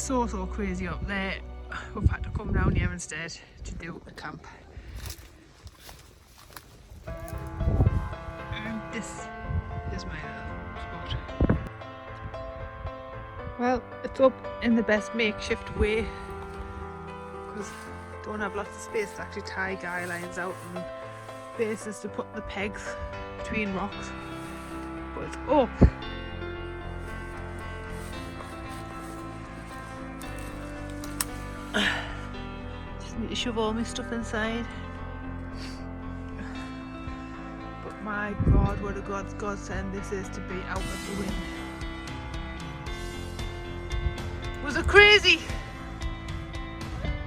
so crazy up there. We've had to come down here instead to do a camp. And this is my little spot. Well, it's up in the best makeshift way because don't have lots of space to actually tie guy lines out and bases to put the pegs between rocks. But it's up. Just need to shove all my stuff inside. But my God, what a godsend this is to be out of the wind. Was it crazy?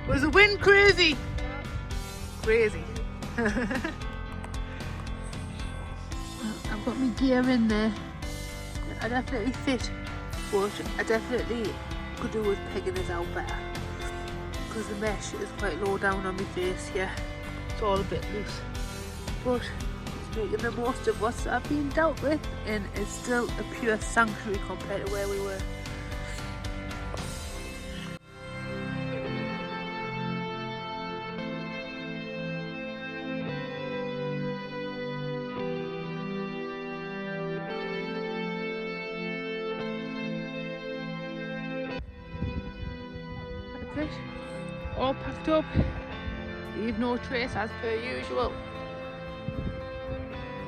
Was the wind crazy? Crazy. I've got my gear in there. I definitely fit, but I definitely could do with pegging it out better because the mesh is quite low down on my face here. It's all a bit loose, but it's making the most of what's I've been dealt with, and it's still a pure sanctuary compared to where we were. That's it. All packed up. Leave no trace as per usual.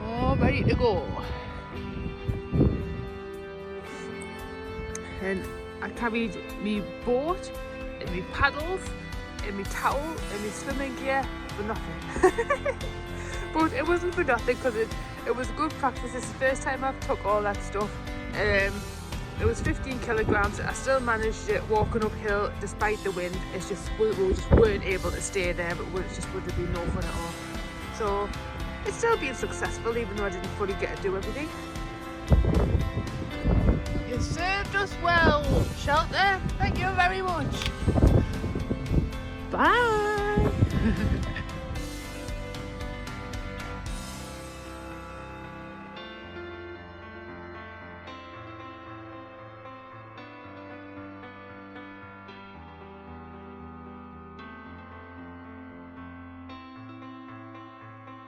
All ready to go. And I carried me boat and me paddles and me towel and me swimming gear for nothing. But it wasn't for nothing because it was good practice. This is the first time I've took all that stuff. It was 15 kilograms. I still managed it walking uphill despite the wind. It's just we just weren't able to stay there, but it just would have been no fun at all. So it's still been successful even though I didn't fully get to do everything. You served us well, Shelter. Thank you very much. Bye.